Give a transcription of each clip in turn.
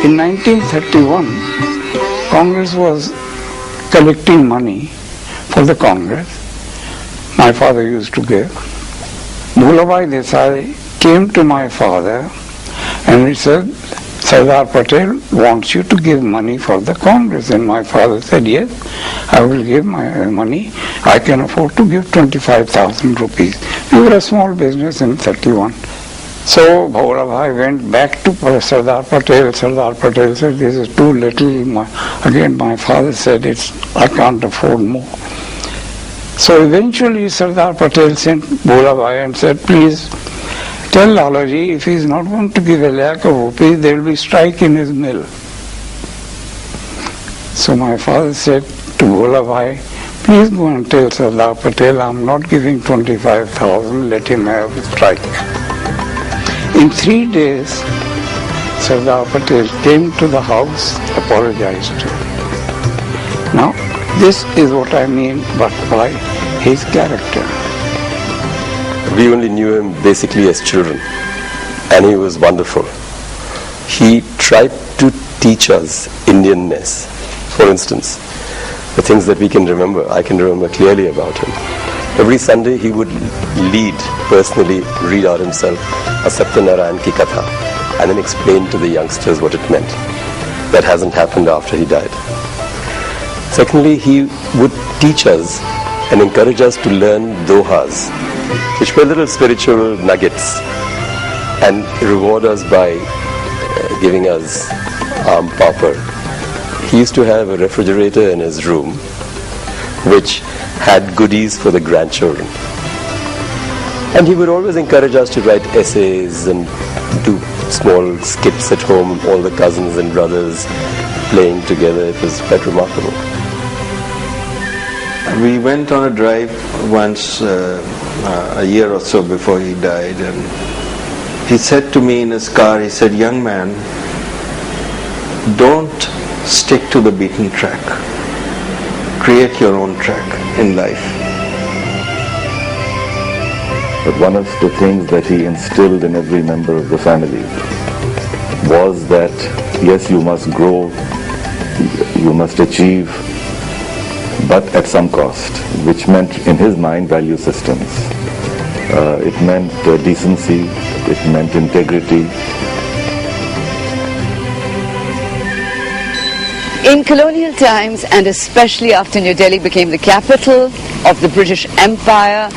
In 1931, Congress was collecting money for the Congress. My father used to give. Bhulabhai Desai came to my father and he said, Sardar Patel wants you to give money for the Congress. And my father said, yes, I will give my money. I can afford to give 25,000 rupees. We were a small business in 31. So Bhulabhai went back to Sardar Patel. Sardar Patel said, this is too little. Again, my father said, I can't afford more. So eventually Sardar Patel sent Bhulabhai and said, please tell Lalaji, if he is not going to give 1,00,000 rupees, there will be strike in his mill. So my father said to Bhulabhai, please go and tell Sardar Patel, I am not giving 25,000, let him have a strike. In 3 days, Sardar Patel came to the house, apologized to him. Now, this is what I mean by his character. We only knew him basically as children, and he was wonderful. He tried to teach us Indianness. For instance, the things that we can remember, I can remember clearly about him. Every Sunday he would personally read out himself a Satyanarayan ki Katha and then explain to the youngsters what it meant. That hasn't happened after he died. Secondly, he would teach us and encourage us to learn dohas, which were little spiritual nuggets, and reward us by giving us papar. He used to have a refrigerator in his room which had goodies for the grandchildren. And he would always encourage us to write essays and do small skits at home, all the cousins and brothers playing together. It was quite remarkable. We went on a drive once a year or so before he died, and he said to me in his car, he said, young man, don't stick to the beaten track. Create your own track in life. But one of the things that he instilled in every member of the family was that, yes, you must grow, you must achieve, but at some cost, which meant in his mind value systems. It meant decency, it meant integrity. In colonial times, and especially after New Delhi became the capital of the British Empire,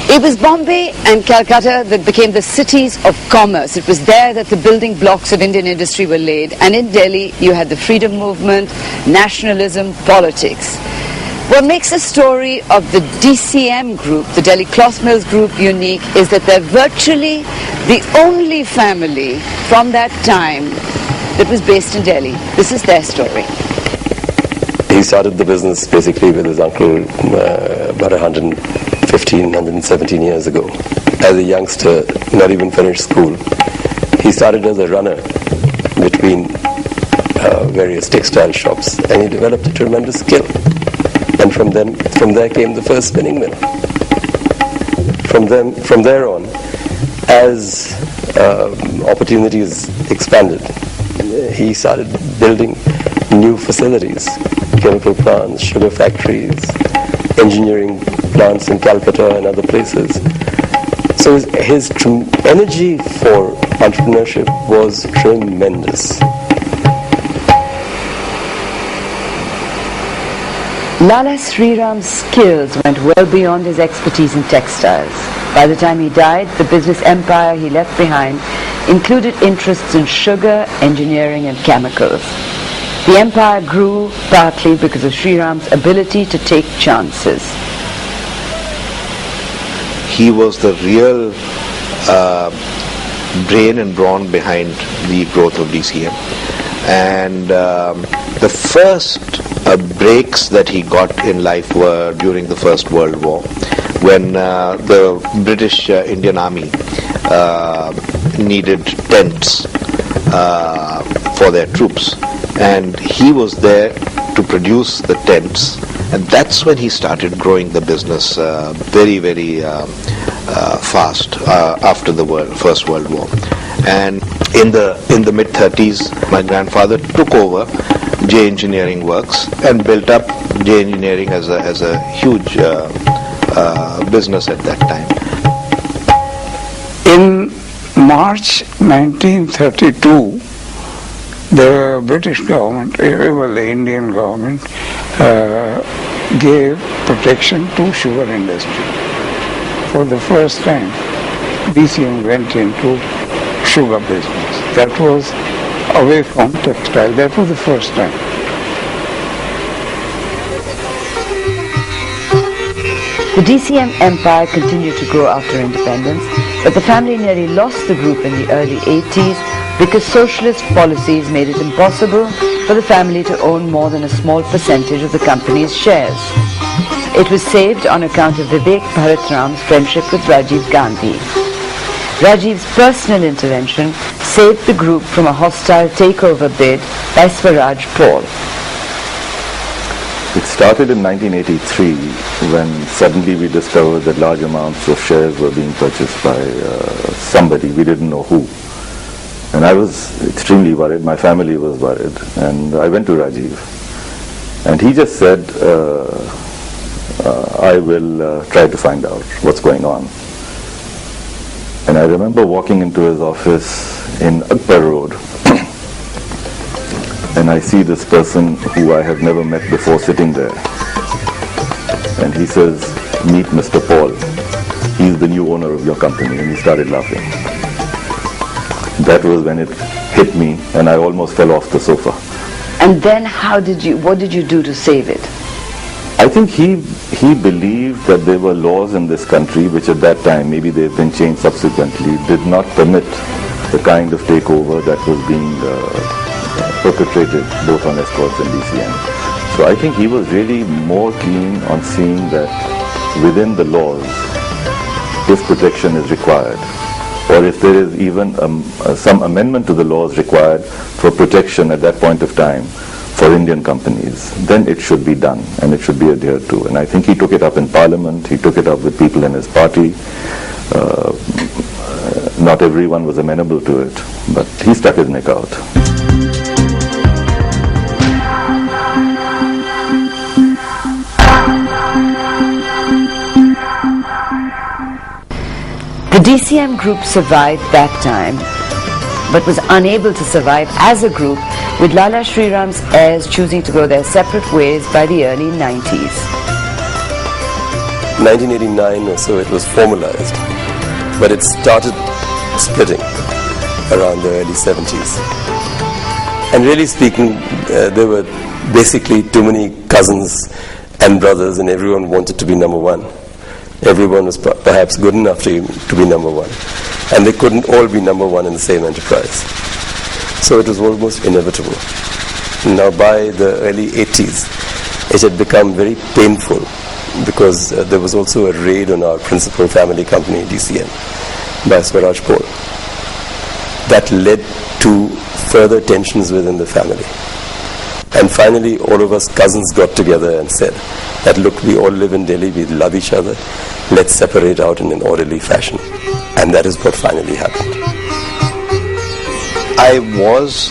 it was Bombay and Calcutta that became the cities of commerce. It was there that the building blocks of Indian industry were laid. And in Delhi, you had the freedom movement, nationalism, politics. What makes the story of the DCM group, the Delhi Cloth Mills group, unique is that they're virtually the only family from that time that was based in Delhi. This is their story. He started the business basically with his uncle about 117 years ago. As a youngster, not even finished school, he started as a runner between various textile shops, and he developed a tremendous skill. And from there came the first spinning mill. From there on, as opportunities expanded, he started building new facilities, chemical plants, sugar factories, engineering plants in Calcutta and other places. So his energy for entrepreneurship was tremendous. Lala ShreeRam's skills went well beyond his expertise in textiles. By the time he died, the business empire he left behind included interests in sugar, engineering and chemicals. The empire grew partly because of ShreeRam's ability to take chances. He was the real brain and brawn behind the growth of DCM. And the first breaks that he got in life were during the First World War, when the British Indian Army needed tents for their troops, and he was there to produce the tents, and that's when he started growing the business very, very fast after the First World War. And in the mid-30s, my grandfather took over J Engineering Works and built up J Engineering as a huge business at that time. In March 1932, the British government, well, the Indian government, gave protection to sugar industry. For the first time, DCM went into sugar business. That was away from textile. That was the first time. The DCM empire continued to grow after independence, but the family nearly lost the group in the early 80s because socialist policies made it impossible for the family to own more than a small percentage of the company's shares. It was saved on account of Vivek Bharatram's friendship with Rajiv Gandhi. Rajiv's personal intervention saved the group from a hostile takeover bid by Swaraj Paul. It started in 1983 when suddenly we discovered that large amounts of shares were being purchased by somebody, we didn't know who. And I was extremely worried, my family was worried, and I went to Rajiv. And he just said, I will try to find out what's going on. And I remember walking into his office in Akbar Road, and I see this person who I have never met before sitting there. And he says, meet Mr. Paul. He's the new owner of your company. And he started laughing. That was when it hit me, and I almost fell off the sofa. And then what did you do to save it? I think he believed that there were laws in this country which at that time, maybe they've been changed subsequently, did not permit the kind of takeover that was being perpetrated both on escorts and DCM. So I think he was really more keen on seeing that within the laws, if protection is required, or if there is even some amendment to the laws required for protection at that point of time for Indian companies, then it should be done and it should be adhered to. And I think he took it up in Parliament, he took it up with people in his party. Not everyone was amenable to it, but he stuck his neck out. The DCM group survived that time, but was unable to survive as a group, with Lala ShreeRam's heirs choosing to go their separate ways by the early 90s. 1989 or so it was formalized, but it started splitting around the early 70s. And really speaking, there were basically too many cousins and brothers, and everyone wanted to be number one. Everyone was perhaps good enough to be number one, and they couldn't all be number one in the same enterprise. So it was almost inevitable. Now by the early 80s, it had become very painful because there was also a raid on our principal family company, DCM, by Swaraj Paul. That led to further tensions within the family. And finally, all of us cousins got together and said that, look, we all live in Delhi, we love each other, let's separate out in an orderly fashion. And that is what finally happened. I was,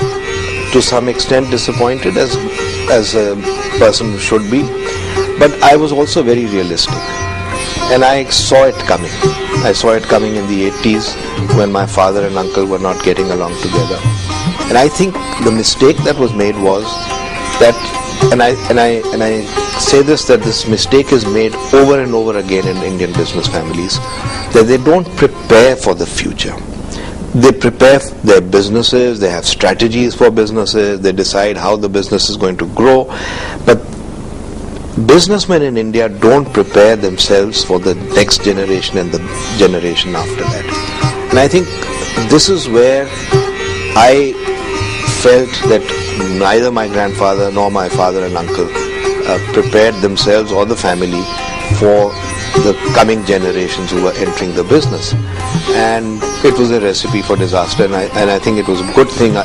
to some extent, disappointed as a person should be, but I was also very realistic. And I saw it coming. I saw it coming in the 80s when my father and uncle were not getting along together. And I think the mistake that was made was that, and I say this, that this mistake is made over and over again in Indian business families, that they don't prepare for the future. They prepare their businesses, they have strategies for businesses, they decide how the business is going to grow. But businessmen in India don't prepare themselves for the next generation and the generation after that. And I think this is where I felt that neither my grandfather nor my father and uncle prepared themselves or the family for the coming generations who were entering the business. And it was a recipe for disaster, and I think it was a good thing